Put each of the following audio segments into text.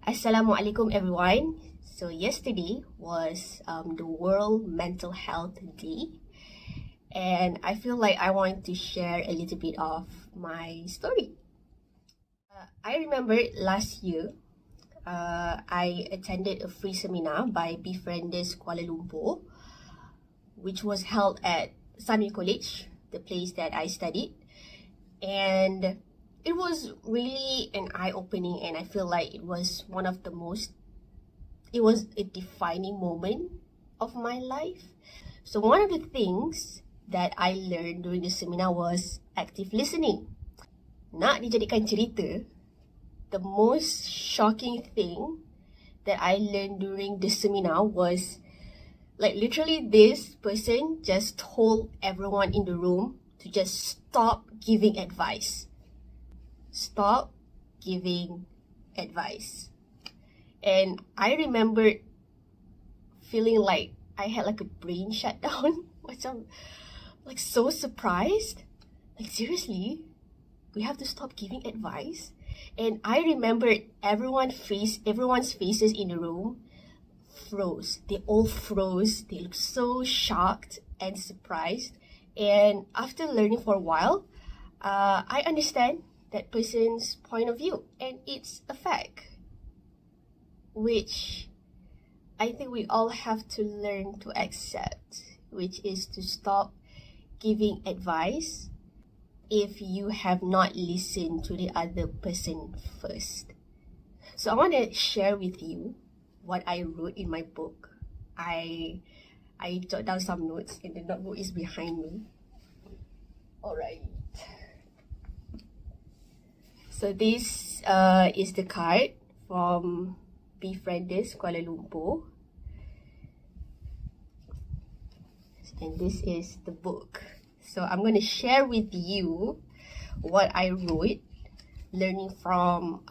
Assalamualaikum everyone. So yesterday was the World Mental Health Day, and I feel like I want to share a little bit of my story. I remember last year, I attended a free seminar by BEFRIENDERS Kuala Lumpur, which was held at Sunway College, the place that I studied, and it was really an eye-opening, and I feel like it was a defining moment of my life. So one of the things that I learned during the seminar was active listening. Nak dijadikan cerita, the most shocking thing that I learned during the seminar was like literally this person just told everyone in the room to just stop giving advice. Stop giving advice. And I remember feeling like I had like a brain shutdown. Macam like so surprised. Like seriously? We have to stop giving advice? And I remembered everyone's faces in the room froze. They all froze. They looked so shocked and surprised. And after learning for a while, I understand that person's point of view, and it's a fact, which I think we all have to learn to accept, which is to stop giving advice if you have not listened to the other person first. So I want to share with you what I wrote in my book. I jot down some notes, and the notebook is behind me. Alright. So this is the card from BEFRIENDERS Kuala Lumpur. And this is the book. So I'm going to share with you what I wrote, learning from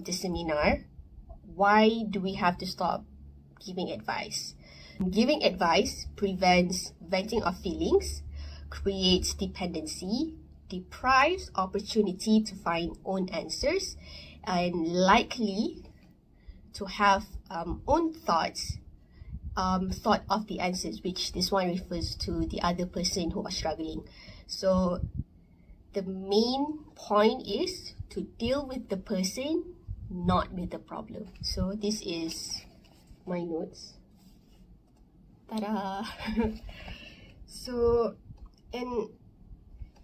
the seminar. Why do we have to stop giving advice? Giving advice prevents venting of feelings, creates dependency, deprives opportunity to find own answers, and likely to have own thoughts, thought of the answers, which this one refers to the other person who are struggling. So the main point is to deal with the person, not with the problem. So this is my notes. Ta-da! So, and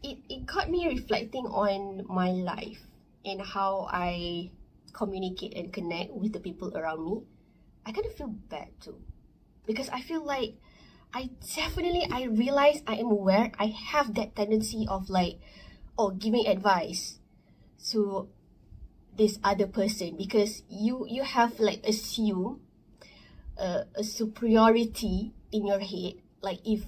it got me reflecting on my life and how I communicate and connect with the people around me. I kind of feel bad too, because I feel like I realize, I am aware I have that tendency of like, giving advice to this other person, because you have like assume a superiority in your head. Like if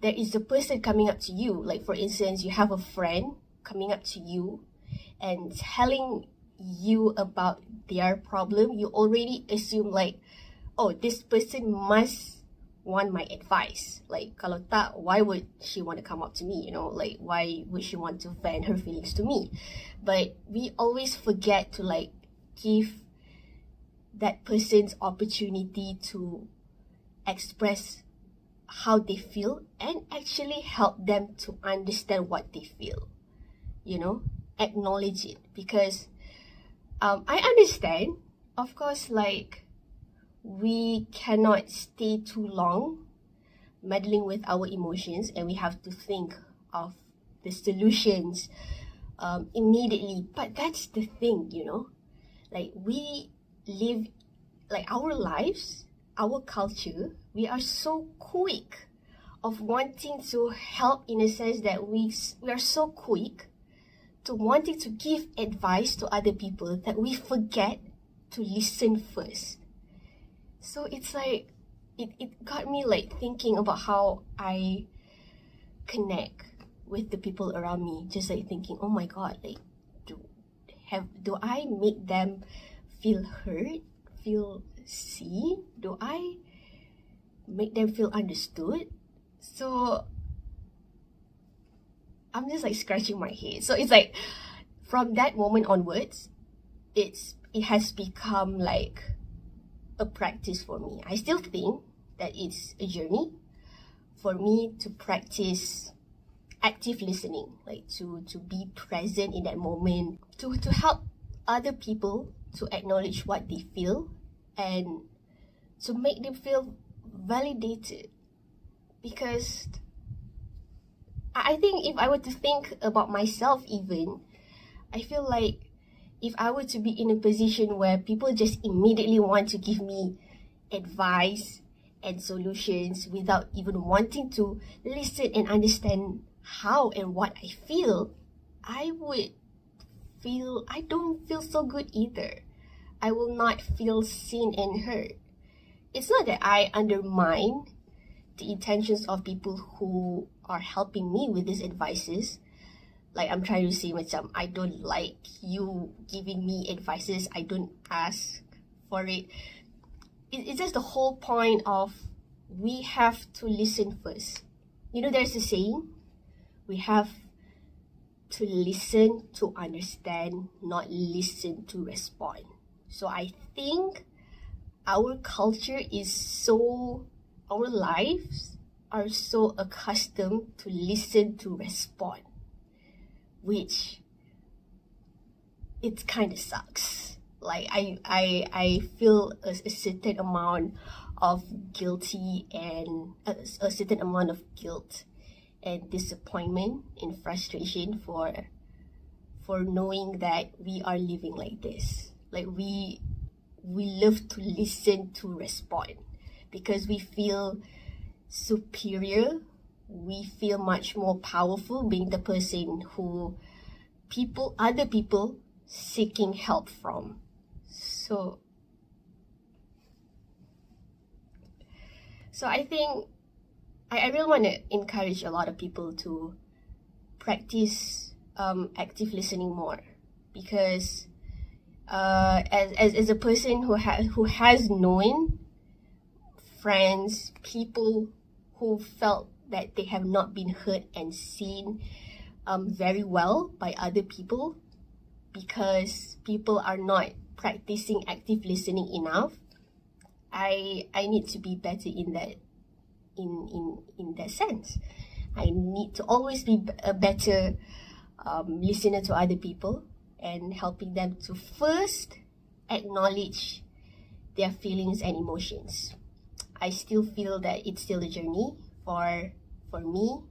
there is a person coming up to you, like for instance, you have a friend coming up to you and telling you about their problem, you already assume like, this person must want my advice. Like kalau tak, why would she want to come up to me, like why would she want to vent her feelings to me? But we always forget to like give that person's opportunity to express how they feel and actually help them to understand what they feel, acknowledge it. Because I understand, of course, like we cannot stay too long meddling with our emotions, and we have to think of the solutions immediately. But that's the thing, like we live, like our lives, our culture, we are so quick of wanting to help, in a sense that we are so quick to wanting to give advice to other people that we forget to listen first. So it's like, it got me like thinking about how I connect with the people around me, just like thinking, oh my god, like do I make them feel heard, feel seen? Do I make them feel understood? So I'm just like scratching my head. So it's like from that moment onwards, it's it has become like a practice for me. I still think that it's a journey for me to practice active listening, like to be present in that moment, to help other people to acknowledge what they feel and to make them feel validated. Because I think if I were to think about myself even, I feel like if I were to be in a position where people just immediately want to give me advice and solutions without even wanting to listen and understand how and what I feel, I don't feel so good either. I will not feel seen and heard. It's not that I undermine the intentions of people who are helping me with these advices. Like I'm trying to say macam, I don't like you giving me advices, I don't ask for it. It's just the whole point of we have to listen first. You know, there's a saying, we have to listen to understand, not listen to respond. So I think our culture is so, our lives are so accustomed to listen to respond, which it kind of sucks. Like I feel a certain amount of guilty and a certain amount of guilt and disappointment and frustration for knowing that we are living like this. Like we love to listen to respond because we feel superior. We feel much more powerful being the person who other people seeking help from. So I think I really want to encourage a lot of people to practice active listening more, because as a person who has known friends, people who felt that they have not been heard and seen very well by other people because people are not practicing active listening enough, I need to be better in that in that sense. I need to always be a better listener to other people and helping them to first acknowledge their feelings and emotions. I still feel that it's still a journey for me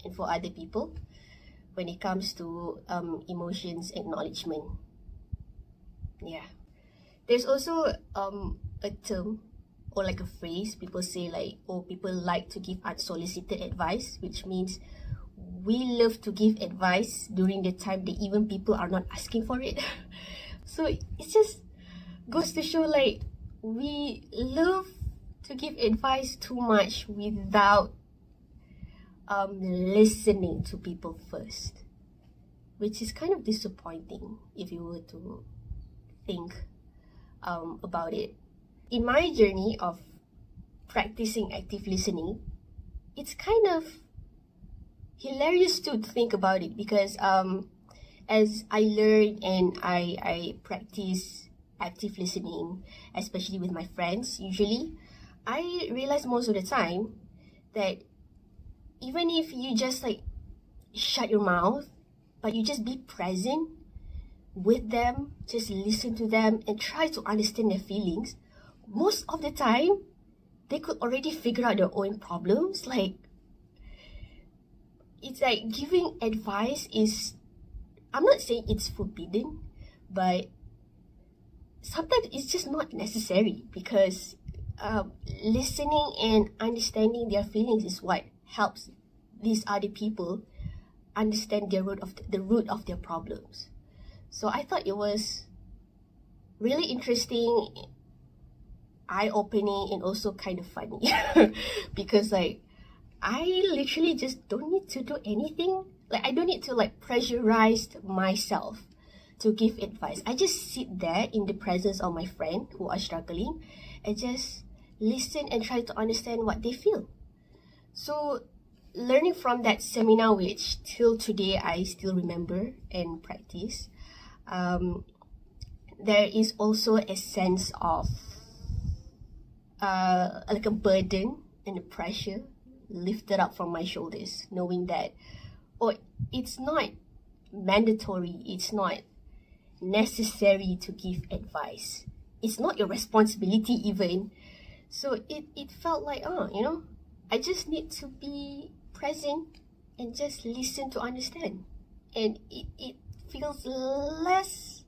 and for other people when it comes to emotions acknowledgement. Yeah. There's also a term or like a phrase people say, like, oh, people like to give unsolicited advice, which means we love to give advice during the time that even people are not asking for it. So it just goes to show, like, we love to give advice too much without listening to people first, which is kind of disappointing if you were to think about it. In my journey of practicing active listening, it's kind of hilarious to think about it, because as I learn and I practice active listening, especially with my friends, usually I realize most of the time that even if you just like shut your mouth, but you just be present with them, just listen to them and try to understand their feelings, most of the time they could already figure out their own problems. Like, it's like giving advice is, I'm not saying it's forbidden, but sometimes it's just not necessary, because listening and understanding their feelings is what helps these other people understand the root of their problems. So I thought it was really interesting, eye-opening, and also kind of funny because like I literally just don't need to do anything. Like, I don't need to like pressurize myself to give advice. I just sit there in the presence of my friend who are struggling and just listen and try to understand what they feel. So learning from that seminar, which till today I still remember and practice, there is also a sense of like a burden and a pressure lifted up from my shoulders, knowing that, oh, it's not mandatory, it's not necessary to give advice. It's not your responsibility even. So it felt like, I just need to be present and just listen to understand. And it feels less,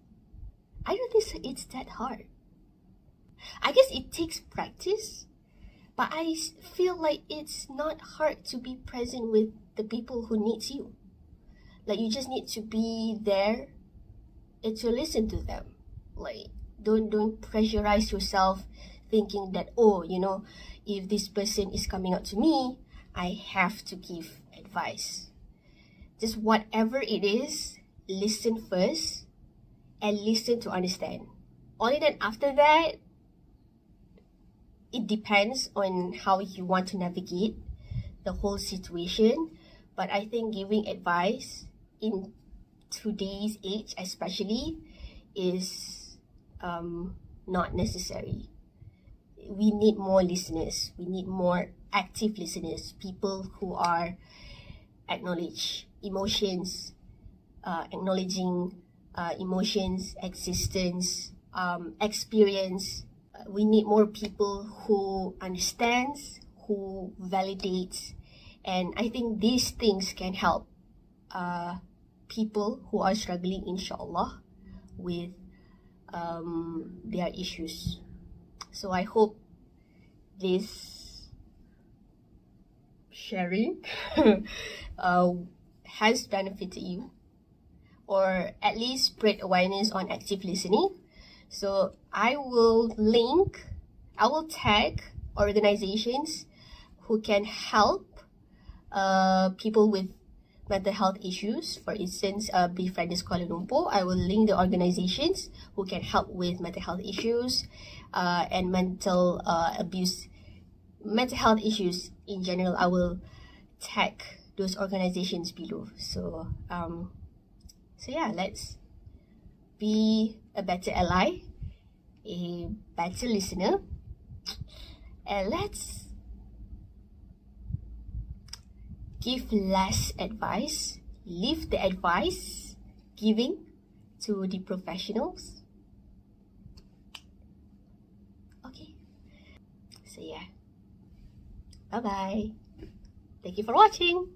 I don't think it's that hard. I guess it takes practice, but I feel like it's not hard to be present with the people who needs you. Like, you just need to be there and to listen to them. Like, don't pressurize yourself thinking that, if this person is coming up to me, I have to give advice. Just whatever it is, listen first and listen to understand. Only then after that, it depends on how you want to navigate the whole situation. But I think giving advice in today's age especially is not necessary. We need more listeners. We need more active listeners, people who are acknowledging emotions, existence, experience. We need more people who understands, who validates, and I think these things can help people who are struggling, inshallah, with their issues. So I hope this sharing has benefited you, or at least spread awareness on active listening. So I will tag organizations who can help people with mental health issues. For instance, BEFRIENDERS Kuala Lumpur, I will link the organizations who can help with mental health issues and mental health issues in general. I will tag those organizations below. So yeah, let's be a better ally, a better listener, and let's give less advice, leave the advice giving to the professionals. Okay, so yeah, bye bye. Thank you for watching.